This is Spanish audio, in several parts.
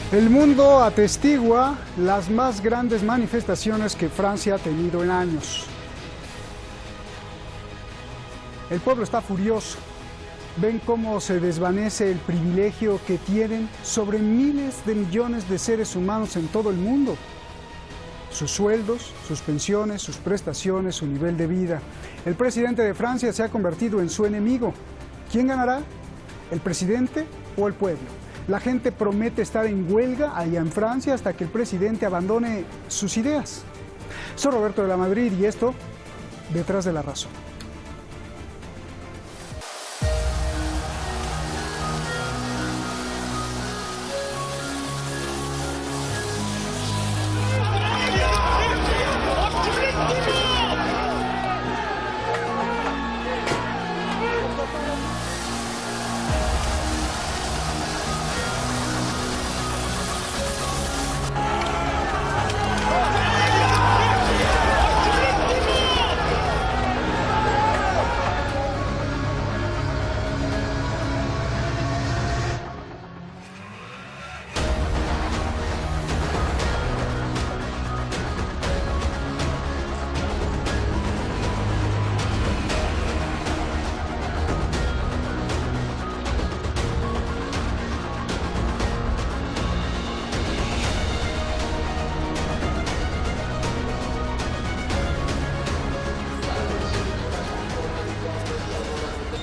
El mundo atestigua las más grandes manifestaciones que Francia ha tenido en años. El pueblo está furioso. Ven cómo se desvanece el privilegio que tienen sobre miles de millones de seres humanos en todo el mundo. Sus sueldos, sus pensiones, sus prestaciones, su nivel de vida. El presidente de Francia se ha convertido en su enemigo. ¿Quién ganará? ¿El presidente o el pueblo? La gente promete estar en huelga allá en Francia hasta que el presidente abandone sus ideas. Soy Roberto de la Madrid y esto, Detrás de la Razón.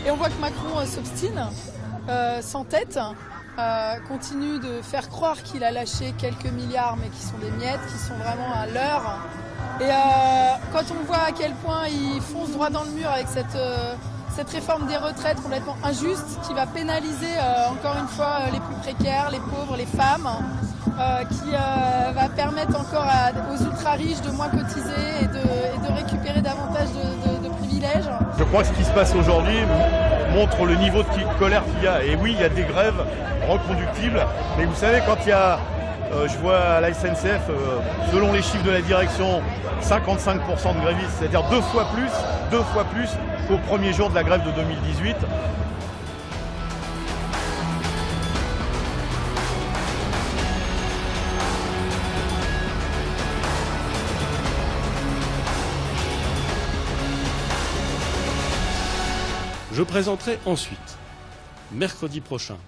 Et on voit que Macron s'obstine, s'entête, continue de faire croire qu'il a lâché quelques milliards, mais qui sont des miettes, qui sont vraiment à l'heure. Et quand on voit à quel point il fonce droit dans le mur avec cette réforme des retraites complètement injuste, qui va pénaliser encore une fois les plus précaires, les pauvres, les femmes, qui va permettre encore aux ultra-riches de moins cotiser et de récupérer davantage de privilèges. Je crois que ce qui se passe aujourd'hui montre le niveau de colère qu'il y a. Et oui, il y a des grèves reconductibles, mais vous savez, quand il y a, je vois à la SNCF, selon les chiffres de la direction, 55% de grévistes, c'est-à-dire deux fois plus qu'au premier jour de la grève de 2018. Je présenterai ensuite, mercredi prochain,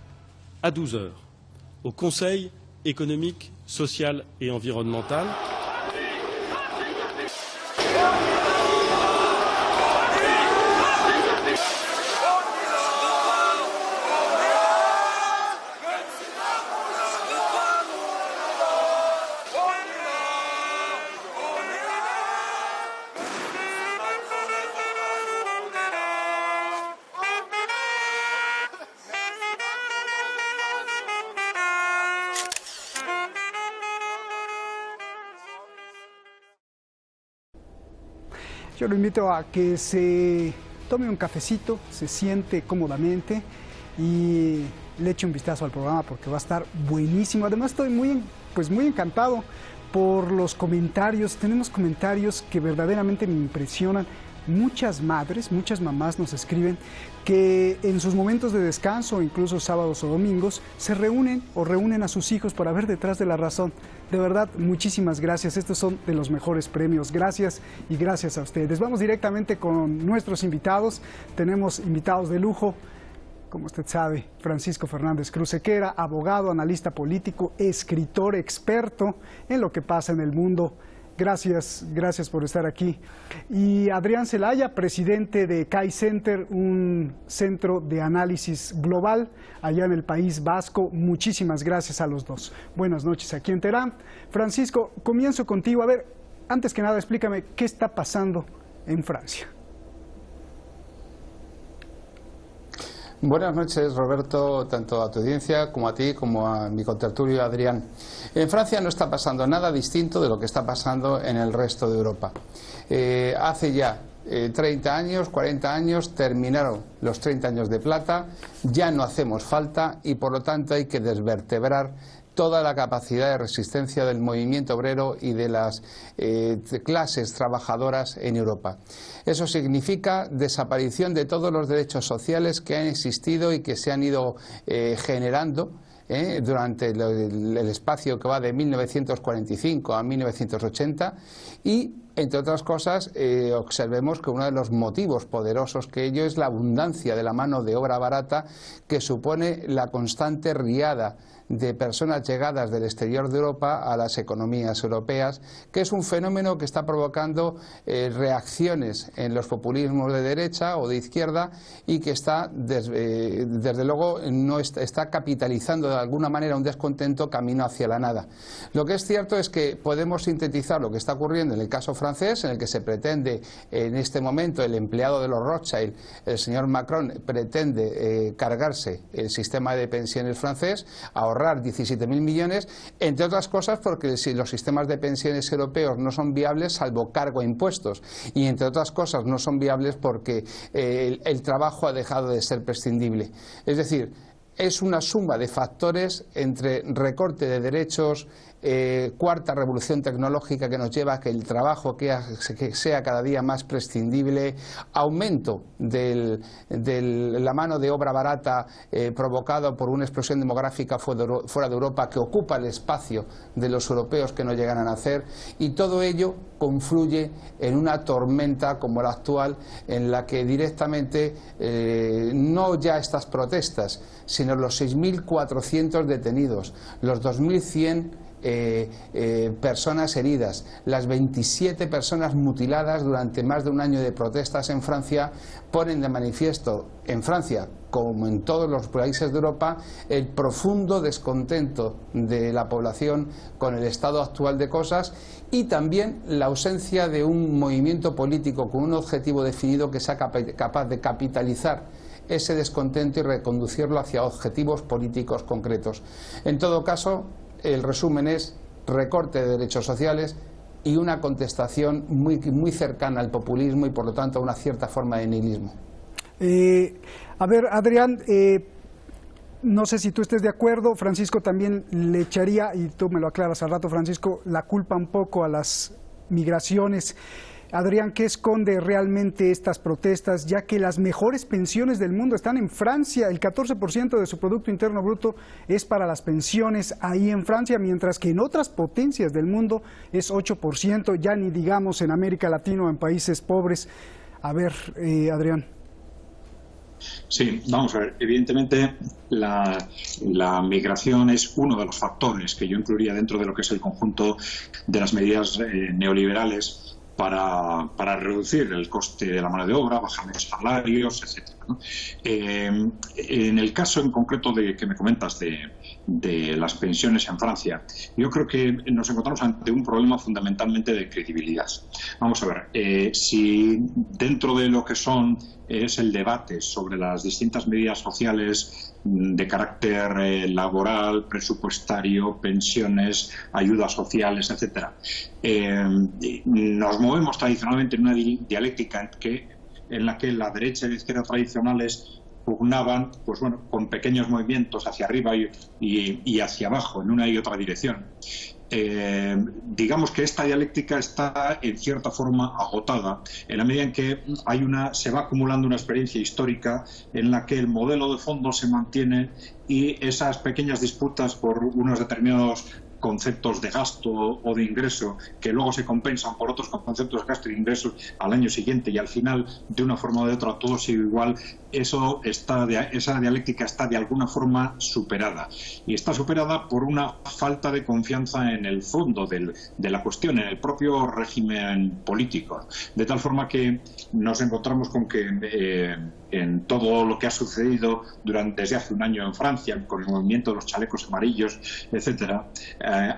à 12 h, au Conseil économique, social et environnemental, Yo lo invito a que se tome un cafecito, se siente cómodamente y le eche un vistazo al programa porque va a estar buenísimo. Además estoy muy encantado por los comentarios. Tenemos comentarios que verdaderamente me impresionan. Muchas madres, muchas mamás nos escriben que en sus momentos de descanso, incluso sábados o domingos, se reúnen o reúnen a sus hijos para ver Detrás de la Razón. De verdad, muchísimas gracias. Estos son de los mejores premios. Gracias y gracias a ustedes. Vamos directamente con nuestros invitados. Tenemos invitados de lujo, como usted sabe, Francisco Fernández Cruz Sequera, abogado, analista político, escritor, experto en lo que pasa en el mundo. Gracias por estar aquí. Y Adrián Celaya, presidente de CAI Center, un centro de análisis global allá en el País Vasco. Muchísimas gracias a los dos. Buenas noches aquí en Teherán. Francisco, comienzo contigo. A ver, antes que nada, explícame qué está pasando en Francia. Buenas noches, Roberto, tanto a tu audiencia como a ti, como a mi contertulio Adrián. En Francia no está pasando nada distinto de lo que está pasando en el resto de Europa. Hace ya 30 años, 40 años, terminaron los 30 años de plata, ya no hacemos falta y por lo tanto hay que desvertebrar toda la capacidad de resistencia del movimiento obrero y de las clases trabajadoras en Europa. Eso significa desaparición de todos los derechos sociales que han existido y que se han ido generando durante el espacio que va de 1945 a 1980 y, entre otras cosas, observemos que uno de los motivos poderosos que ello es la abundancia de la mano de obra barata que supone la constante riada de personas llegadas del exterior de Europa a las economías europeas, que es un fenómeno que está provocando reacciones en los populismos de derecha o de izquierda y que está, desde luego, no está capitalizando de alguna manera un descontento camino hacia la nada. Lo que es cierto es que podemos sintetizar lo que está ocurriendo en el caso francés, en el que se pretende en este momento el empleado de los Rothschild, el señor Macron, pretende cargarse el sistema de pensiones francés, ahorrar 17.000 millones, entre otras cosas porque si los sistemas de pensiones europeos no son viables salvo cargo a impuestos, y entre otras cosas no son viables porque el trabajo ha dejado de ser prescindible. Es decir, es una suma de factores entre recorte de derechos, cuarta revolución tecnológica que nos lleva a que el trabajo que sea cada día más prescindible, aumento de la mano de obra barata provocado por una explosión demográfica fuera de Europa que ocupa el espacio de los europeos que no llegan a nacer, y todo ello confluye en una tormenta como la actual en la que directamente no ya estas protestas, sino los 6.400 detenidos, los 2.100 personas heridas, las 27 personas mutiladas durante más de un año de protestas en Francia, ponen de manifiesto en Francia, como en todos los países de Europa, el profundo descontento de la población con el estado actual de cosas y también la ausencia de un movimiento político con un objetivo definido que sea capaz de capitalizar ese descontento y reconducirlo hacia objetivos políticos concretos. En todo caso, el resumen es recorte de derechos sociales y una contestación muy cercana al populismo y por lo tanto a una cierta forma de nihilismo. A ver, Adrián, no sé si tú estés de acuerdo, Francisco también le echaría, y tú me lo aclaras al rato, Francisco, la culpa un poco a las migraciones. Adrián, ¿qué esconde realmente estas protestas? Ya que las mejores pensiones del mundo están en Francia, el 14% de su Producto Interno Bruto es para las pensiones ahí en Francia, mientras que en otras potencias del mundo es 8%, ya ni digamos en América Latina o en países pobres. A ver, Adrián. Sí, vamos a ver, evidentemente la migración es uno de los factores que yo incluiría dentro de lo que es el conjunto de las medidas neoliberales para reducir el coste de la mano de obra, bajar los salarios, etcétera, ¿no? En el caso en concreto que me comentas de las pensiones en Francia, yo creo que nos encontramos ante un problema fundamentalmente de credibilidad. Vamos a ver, si dentro de lo que es el debate sobre las distintas medidas sociales de carácter laboral, presupuestario, pensiones, ayudas sociales, etcétera, nos movemos tradicionalmente en una dialéctica en la que la derecha y la izquierda tradicionales pugnaban, pues bueno, con pequeños movimientos hacia arriba y hacia abajo, en una y otra dirección. Digamos que esta dialéctica está en cierta forma agotada en la medida en que se va acumulando una experiencia histórica en la que el modelo de fondo se mantiene y esas pequeñas disputas por unos determinados conceptos de gasto o de ingreso que luego se compensan por otros conceptos de gasto y de ingresos al año siguiente y al final de una forma o de otra todo sigue igual, esa dialéctica está de alguna forma superada y está superada por una falta de confianza en el fondo de la cuestión, en el propio régimen político, de tal forma que nos encontramos con que en todo lo que ha sucedido desde hace un año en Francia con el movimiento de los chalecos amarillos, etcétera,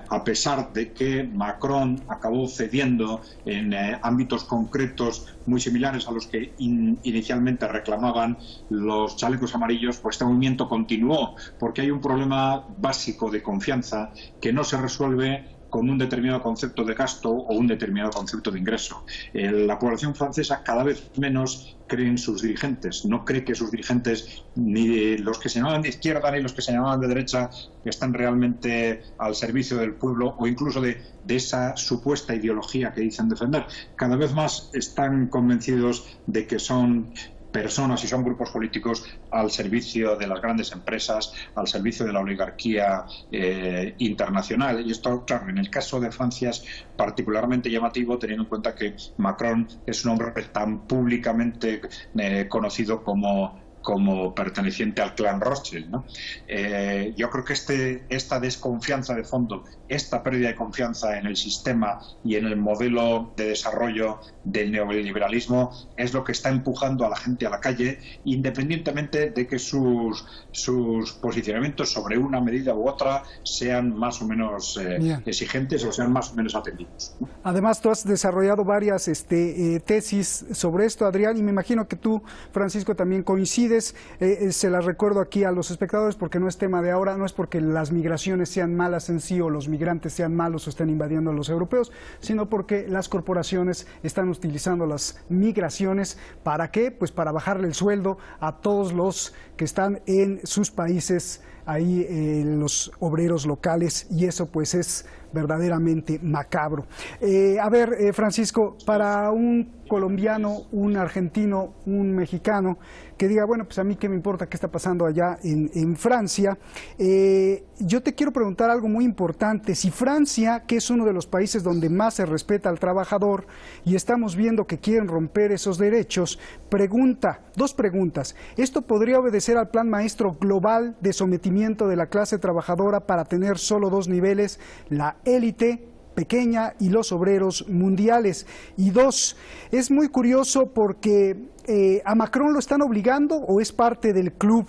a pesar de que Macron acabó cediendo en ámbitos concretos muy similares a los que inicialmente reclamaban los chalecos amarillos, pues este movimiento continuó porque hay un problema básico de confianza que no se resuelve con un determinado concepto de gasto o un determinado concepto de ingreso. La población francesa cada vez menos cree en sus dirigentes, no cree que sus dirigentes, ni los que se llamaban de izquierda ni los que se llamaban de derecha, están realmente al servicio del pueblo o incluso de esa supuesta ideología que dicen defender. Cada vez más están convencidos de que son personas y son grupos políticos al servicio de las grandes empresas, al servicio de la oligarquía internacional. Y esto, claro, en el caso de Francia es particularmente llamativo, teniendo en cuenta que Macron es un hombre tan públicamente conocido como perteneciente al clan Rothschild, ¿no? Yo creo que esta desconfianza de fondo, esta pérdida de confianza en el sistema y en el modelo de desarrollo del neoliberalismo es lo que está empujando a la gente a la calle, independientemente de que sus posicionamientos sobre una medida u otra sean más o menos exigentes o sean más o menos atendidos, ¿no? Además, tú has desarrollado varias tesis sobre esto, Adrián, y me imagino que tú, Francisco, también coincides. Se las recuerdo aquí a los espectadores porque no es tema de ahora, no es porque las migraciones sean malas en sí o los migrantes sean malos o estén invadiendo a los europeos, sino porque las corporaciones están utilizando las migraciones. ¿Para qué? Pues para bajarle el sueldo a todos los que están en sus países, ahí los obreros locales, y eso pues es verdaderamente macabro. A ver, Francisco, para un colombiano, un argentino, un mexicano, que diga, bueno, pues a mí qué me importa qué está pasando allá en Francia, yo te quiero preguntar algo muy importante. Si Francia, que es uno de los países donde más se respeta al trabajador, y estamos viendo que quieren romper esos derechos, dos preguntas. ¿Esto podría obedecer al plan maestro global de sometimiento de la clase trabajadora para tener solo dos niveles, la élite pequeña y los obreros mundiales? Y dos, es muy curioso porque ¿a Macron lo están obligando o es parte del club?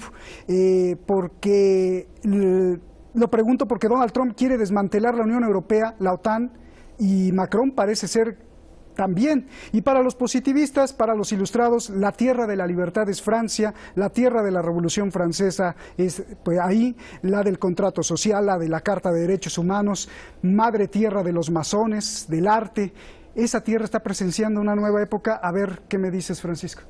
Lo pregunto porque Donald Trump quiere desmantelar la Unión Europea, la OTAN, y Macron parece ser también. Y para los positivistas, para los ilustrados, la tierra de la libertad es Francia, la tierra de la Revolución Francesa es pues ahí, la del contrato social, la de la Carta de Derechos Humanos, madre tierra de los masones, del arte. Esa tierra está presenciando una nueva época. A ver, ¿qué me dices, Francisco?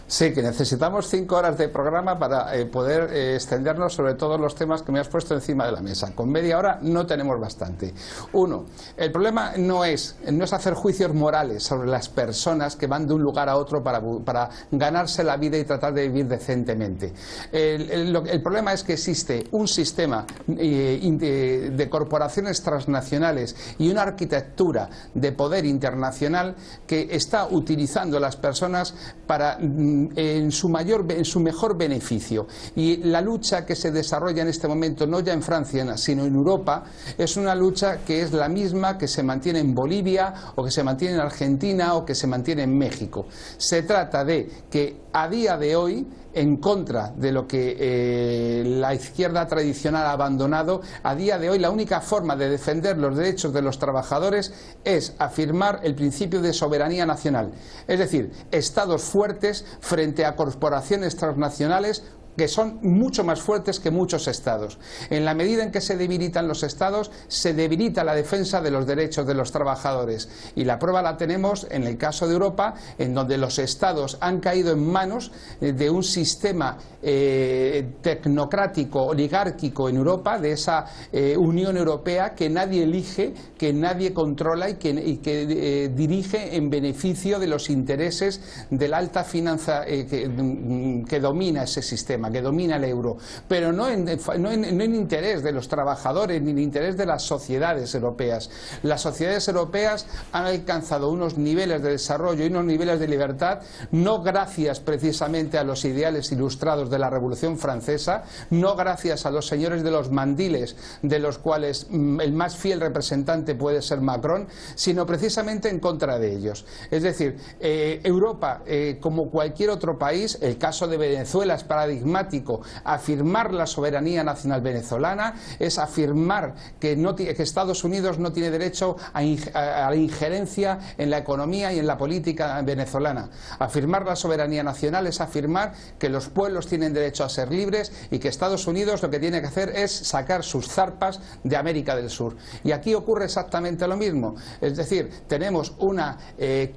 Sí, que necesitamos 5 horas de programa para poder extendernos sobre todos los temas que me has puesto encima de la mesa. Con media hora no tenemos bastante. Uno, el problema no es hacer juicios morales sobre las personas que van de un lugar a otro para ganarse la vida y tratar de vivir decentemente. El problema es que existe un sistema de corporaciones transnacionales y una arquitectura de poder internacional que está utilizando a las personas para en su mejor beneficio. Y la lucha que se desarrolla en este momento, no ya en Francia, sino en Europa, es una lucha que es la misma que se mantiene en Bolivia, o que se mantiene en Argentina, o que se mantiene en México. Se trata de que a día de hoy, en contra de lo que la izquierda tradicional ha abandonado, a día de hoy la única forma de defender los derechos de los trabajadores es afirmar el principio de soberanía nacional, es decir, estados fuertes frente a corporaciones transnacionales que son mucho más fuertes que muchos estados. En la medida en que se debilitan los estados, se debilita la defensa de los derechos de los trabajadores. Y la prueba la tenemos en el caso de Europa, en donde los estados han caído en manos de un sistema tecnocrático, oligárquico en Europa, de esa Unión Europea que nadie elige, que nadie controla y que dirige en beneficio de los intereses de la alta finanza que domina ese sistema, que domina el euro, pero no en interés de los trabajadores ni en interés de las sociedades europeas. Las sociedades europeas han alcanzado unos niveles de desarrollo y unos niveles de libertad no gracias precisamente a los ideales ilustrados de la Revolución Francesa, no gracias a los señores de los mandiles, de los cuales el más fiel representante puede ser Macron, sino precisamente en contra de ellos. Es decir, Europa, como cualquier otro país, el caso de Venezuela es paradigmático. Afirmar la soberanía nacional venezolana es afirmar que Estados Unidos no tiene derecho a la injerencia en la economía y en la política venezolana. Afirmar la soberanía nacional es afirmar que los pueblos tienen derecho a ser libres y que Estados Unidos lo que tiene que hacer es sacar sus zarpas de América del Sur. Y aquí ocurre exactamente lo mismo. Es decir, tenemos una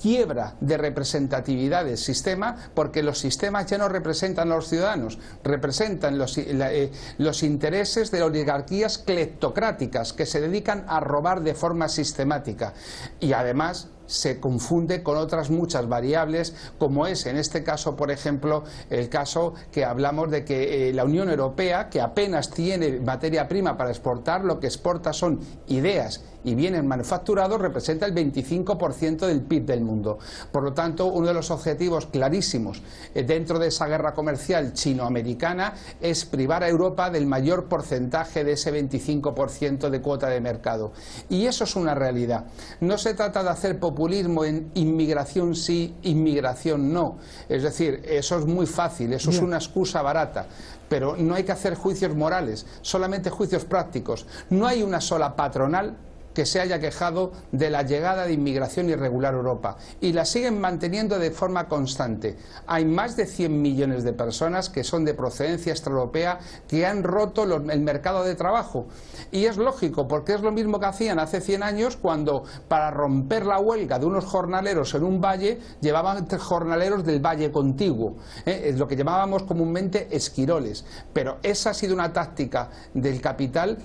quiebra de representatividad del sistema, porque los sistemas ya no representan a los ciudadanos, representan los intereses de oligarquías cleptocráticas que se dedican a robar de forma sistemática. Y además se confunde con otras muchas variables, como es en este caso, por ejemplo, el caso que hablamos de que la Unión Europea, que apenas tiene materia prima para exportar, lo que exporta son ideas y bienes manufacturados, representa el 25% del PIB del mundo. Por lo tanto, uno de los objetivos clarísimos dentro de esa guerra comercial chino-americana es privar a Europa del mayor porcentaje de ese 25% de cuota de mercado. Y eso es una realidad. No se trata de hacer populismo en inmigración sí, inmigración no. Es decir, eso es muy fácil, eso es una excusa barata. Pero no hay que hacer juicios morales, solamente juicios prácticos. No hay una sola patronal que se haya quejado de la llegada de inmigración irregular a Europa, y la siguen manteniendo de forma constante. Hay más de 100 millones de personas que son de procedencia extraeuropea que han roto el mercado de trabajo, y es lógico, porque es lo mismo que hacían hace 100 años cuando para romper la huelga de unos jornaleros en un valle llevaban jornaleros del valle contiguo, es lo que llamábamos comúnmente esquiroles. Pero esa ha sido una táctica del capital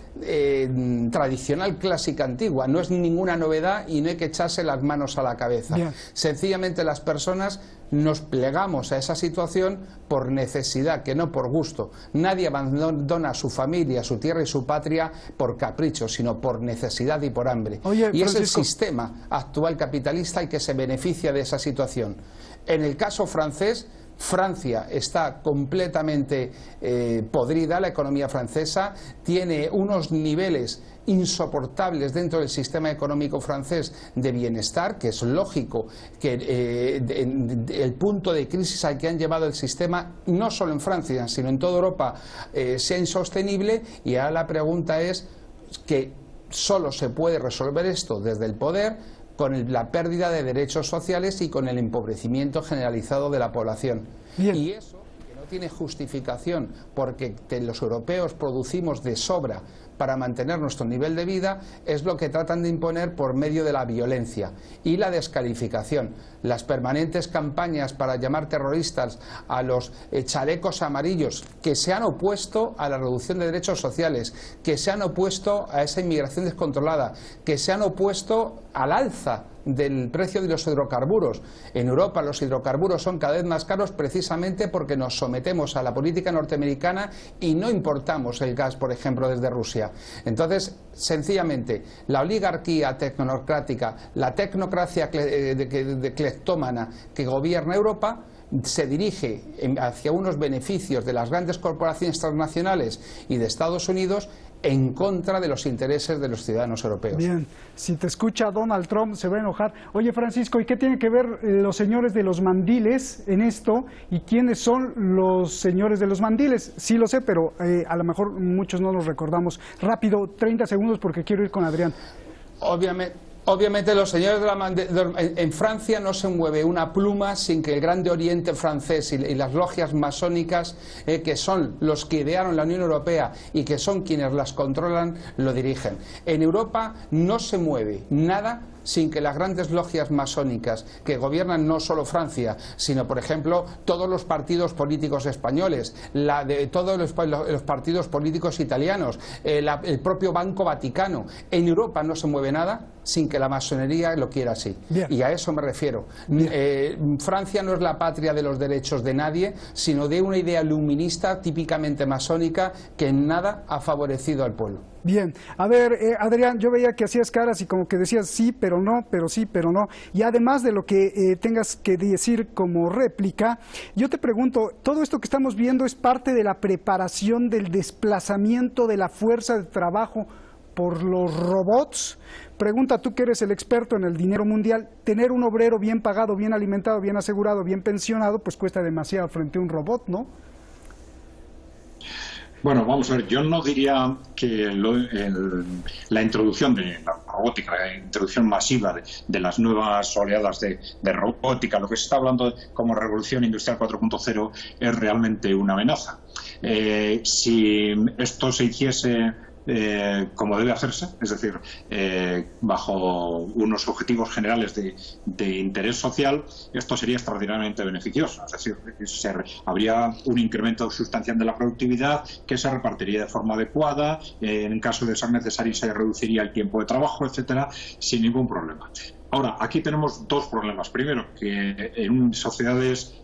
tradicional, clásica, antigua, no es ninguna novedad y no hay que echarse las manos a la cabeza. Bien. Sencillamente las personas nos plegamos a esa situación por necesidad, que no por gusto. Nadie abandona a su familia, su tierra y su patria por capricho, sino por necesidad y por hambre. Oye, y Francisco, es el sistema actual capitalista el que se beneficia de esa situación. En el caso francés, Francia está completamente podrida, la economía francesa tiene unos niveles insoportables dentro del sistema económico francés de bienestar, que es lógico que el punto de crisis al que han llevado el sistema, no solo en Francia, sino en toda Europa, sea insostenible. Y ahora la pregunta es que solo se puede resolver esto desde el poder, con la pérdida de derechos sociales y con el empobrecimiento generalizado de la población. Bien. Y eso, que no tiene justificación, porque los europeos producimos de sobra para mantener nuestro nivel de vida, es lo que tratan de imponer por medio de la violencia y la descalificación. Las permanentes campañas para llamar terroristas a los chalecos amarillos, que se han opuesto a la reducción de derechos sociales, que se han opuesto a esa inmigración descontrolada, que se han opuesto al alza del precio de los hidrocarburos. En Europa los hidrocarburos son cada vez más caros precisamente porque nos sometemos a la política norteamericana y no importamos el gas, por ejemplo, desde Rusia. Entonces, sencillamente, la oligarquía tecnocrática, la tecnocracia cleptómana que gobierna Europa, se dirige hacia unos beneficios de las grandes corporaciones transnacionales y de Estados Unidos en contra de los intereses de los ciudadanos europeos. Bien, si te escucha Donald Trump se va a enojar. Oye, Francisco, ¿y qué tienen que ver los señores de los mandiles en esto? ¿Y quiénes son los señores de los mandiles? Sí lo sé, pero a lo mejor muchos no los recordamos. Rápido, 30 segundos porque quiero ir con Adrián. Obviamente los señores en Francia no se mueve una pluma sin que el Grande Oriente francés y las logias masónicas, que son los que idearon la Unión Europea y que son quienes las controlan, lo dirigen. En Europa no se mueve nada sin que las grandes logias masónicas que gobiernan no solo Francia, sino, por ejemplo, todos los partidos políticos españoles, todos los partidos políticos italianos, el propio Banco Vaticano. En Europa no se mueve nada sin que la masonería lo quiera así. Bien. Y a eso me refiero. Francia no es la patria de los derechos de nadie, sino de una idea luminista típicamente masónica que en nada ha favorecido al pueblo. Bien, a ver, Adrián, yo veía que hacías caras y como que decías sí, pero no, pero sí, pero no. Y además de lo que tengas que decir como réplica, yo te pregunto, ¿todo esto que estamos viendo es parte de la preparación del desplazamiento de la fuerza de trabajo por los robots? Pregunta tú que eres el experto en el dinero mundial, tener un obrero bien pagado, bien alimentado, bien asegurado, bien pensionado, pues cuesta demasiado frente a un robot, ¿no? Bueno, vamos a ver, yo no diría que la introducción de la robótica, la introducción masiva de las nuevas oleadas de robótica, lo que se está hablando como revolución industrial 4.0 es realmente una amenaza. Si esto se hiciese como debe hacerse, es decir, bajo unos objetivos generales de interés social, esto sería extraordinariamente beneficioso. Es decir, habría un incremento sustancial de la productividad que se repartiría de forma adecuada, en caso de ser necesario se reduciría el tiempo de trabajo, etcétera, sin ningún problema. Ahora, aquí tenemos dos problemas. Primero, que en sociedades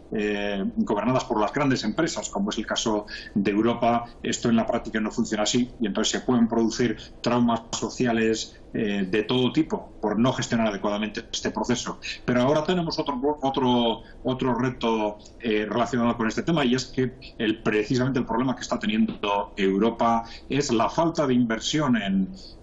gobernadas por las grandes empresas, como es el caso de Europa, esto en la práctica no funciona así y entonces se pueden producir traumas sociales de todo tipo por no gestionar adecuadamente este proceso. Pero ahora tenemos otro reto relacionado con este tema, y es que precisamente el problema que está teniendo Europa es la falta de inversión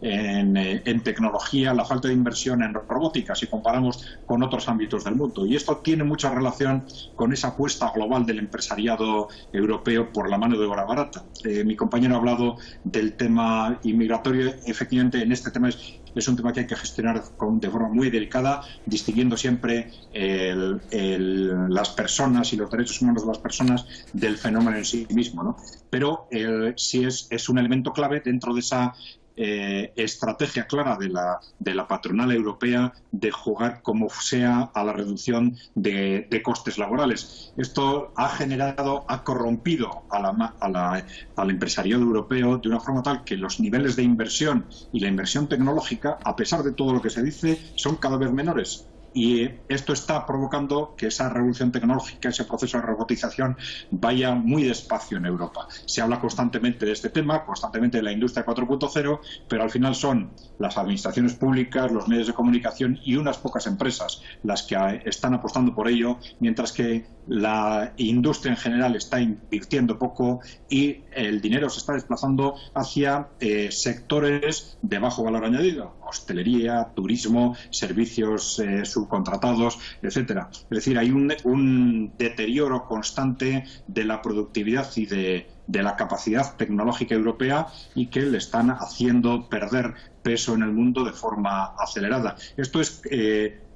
en tecnología, la falta de inversión en robótica, si comparamos con otros ámbitos del mundo. Y esto tiene mucha relación con esa apuesta global del empresariado europeo por la mano de obra barata. Mi compañero ha hablado del tema inmigratorio. Efectivamente, en este tema es un tema que hay que gestionar de forma muy delicada, distinguiendo siempre las personas y los derechos humanos de las personas del fenómeno en sí mismo, ¿no? Pero sí es un elemento clave dentro de esa estrategia clara de la patronal europea de jugar como sea a la reducción de costes laborales. Esto ha corrompido al empresariado europeo de una forma tal que los niveles de inversión y la inversión tecnológica, a pesar de todo lo que se dice, son cada vez menores. Y esto está provocando que esa revolución tecnológica, ese proceso de robotización, vaya muy despacio en Europa. Se habla constantemente de este tema, constantemente de la industria 4.0, pero al final son las administraciones públicas, los medios de comunicación y unas pocas empresas las que están apostando por ello, mientras que la industria en general está invirtiendo poco y el dinero se está desplazando hacia sectores de bajo valor añadido: hostelería, turismo, servicios subcontratados, etcétera. Es decir, hay un deterioro constante de la productividad y de la capacidad tecnológica europea, y que le están haciendo perder peso en el mundo de forma acelerada. Esto es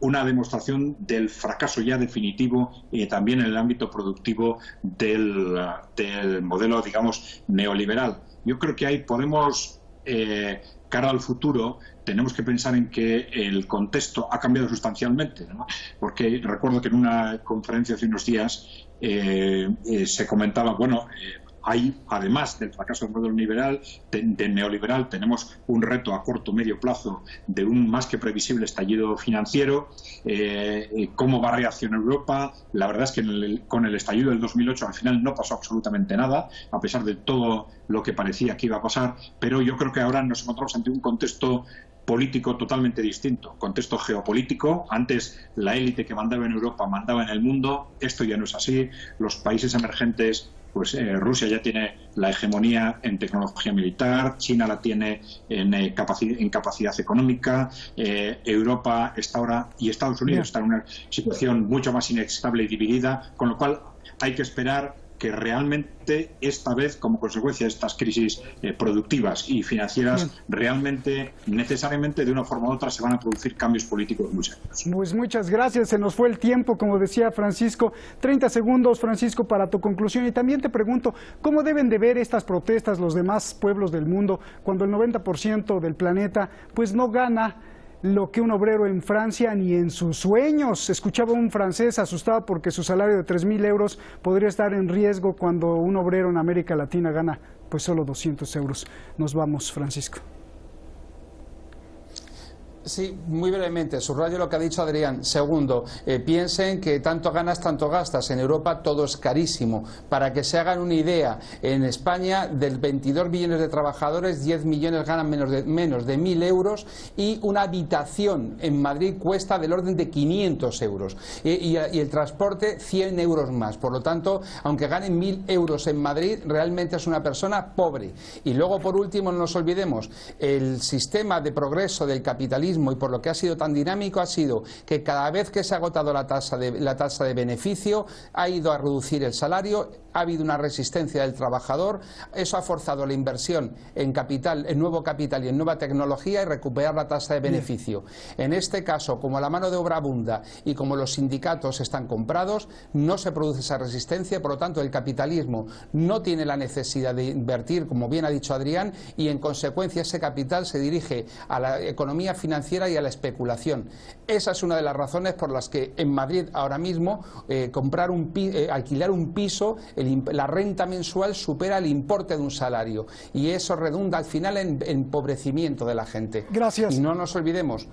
una demostración del fracaso ya definitivo también en el ámbito productivo del modelo, digamos, neoliberal. Yo creo que ahí podemos, cara al futuro, tenemos que pensar en que el contexto ha cambiado sustancialmente, ¿no? Porque recuerdo que en una conferencia hace unos días se comentaba, hay, además del fracaso del modelo neoliberal, tenemos un reto a corto o medio plazo de un más que previsible estallido financiero. ¿Cómo va a reaccionar Europa? La verdad es que con el estallido del 2008 al final no pasó absolutamente nada, a pesar de todo lo que parecía que iba a pasar, pero yo creo que ahora nos encontramos ante un contexto político totalmente distinto, contexto geopolítico. Antes la élite que mandaba en Europa mandaba en el mundo, esto ya no es así. Los países emergentes, pues Rusia ya tiene la hegemonía en tecnología militar, China la tiene en capacidad económica, Europa está ahora, y Estados Unidos está en una situación mucho más inestable y dividida, con lo cual hay que esperar que realmente esta vez, como consecuencia de estas crisis productivas y financieras, realmente, necesariamente, de una forma u otra, se van a producir cambios políticos muy serios. Pues muchas gracias, se nos fue el tiempo, como decía Francisco. 30 segundos, Francisco, para tu conclusión. Y también te pregunto, ¿cómo deben de ver estas protestas los demás pueblos del mundo cuando el 90% del planeta pues no gana lo que un obrero en Francia ni en sus sueños? Escuchaba un francés asustado porque su salario de 3.000 euros podría estar en riesgo cuando un obrero en América Latina gana pues solo 200 euros. Nos vamos, Francisco. Sí, muy brevemente, subrayo lo que ha dicho Adrián. Segundo, piensen que tanto ganas, tanto gastas. En Europa todo es carísimo. Para que se hagan una idea, en España, del 22 millones de trabajadores, 10 millones ganan menos de 1.000 euros, y una habitación en Madrid cuesta del orden de 500 euros. Y el transporte, 100 euros más. Por lo tanto, aunque ganen 1.000 euros en Madrid, realmente es una persona pobre. Y luego, por último, no nos olvidemos, el sistema de progreso del capitalismo, y por lo que ha sido tan dinámico, ha sido que cada vez que se ha agotado la tasa de beneficio, ha ido a reducir el salario, ha habido una resistencia del trabajador. Eso ha forzado la inversión en capital, en nuevo capital y en nueva tecnología, y recuperar la tasa de beneficio. En este caso, como la mano de obra abunda y como los sindicatos están comprados, no se produce esa resistencia. Por lo tanto, el capitalismo no tiene la necesidad de invertir, como bien ha dicho Adrián, y en consecuencia ese capital se dirige a la economía financiera y a la especulación. Esa es una de las razones por las que en Madrid ahora mismo alquilar un piso, la renta mensual supera el importe de un salario, y eso redunda al final en empobrecimiento de la gente. Gracias. Y no nos olvidemos,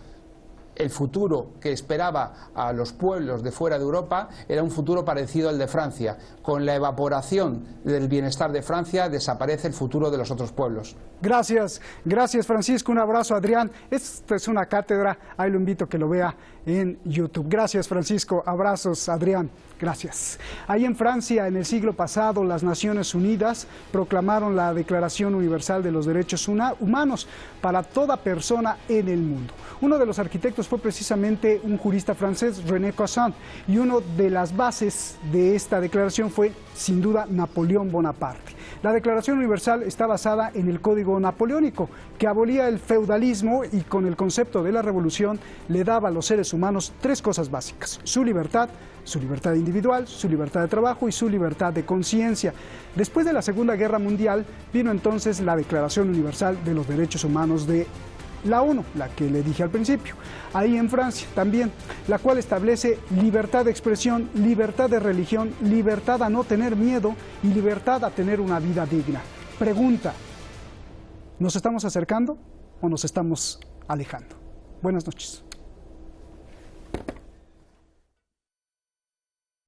el futuro que esperaba a los pueblos de fuera de Europa era un futuro parecido al de Francia. Con la evaporación del bienestar de Francia desaparece el futuro de los otros pueblos. Gracias, gracias Francisco, un abrazo Adrián. Esta es una cátedra, ahí lo invito a que lo vea en YouTube. Gracias Francisco, abrazos Adrián, gracias. Ahí en Francia, en el siglo pasado, las Naciones Unidas proclamaron la Declaración Universal de los Derechos Humanos para toda persona en el mundo. Uno de los arquitectos fue precisamente un jurista francés, René Cassin, y una de las bases de esta declaración fue, sin duda, Napoleón Bonaparte. La Declaración Universal está basada en el Código Napoleónico, que abolía el feudalismo y con el concepto de la revolución le daba a los seres humanos tres cosas básicas: su libertad individual, su libertad de trabajo y su libertad de conciencia. Después de la Segunda Guerra Mundial vino entonces la Declaración Universal de los Derechos Humanos de la ONU, la que le dije al principio, ahí en Francia también, la cual establece libertad de expresión, libertad de religión, libertad a no tener miedo y libertad a tener una vida digna. Pregunta, ¿nos estamos acercando o nos estamos alejando? Buenas noches.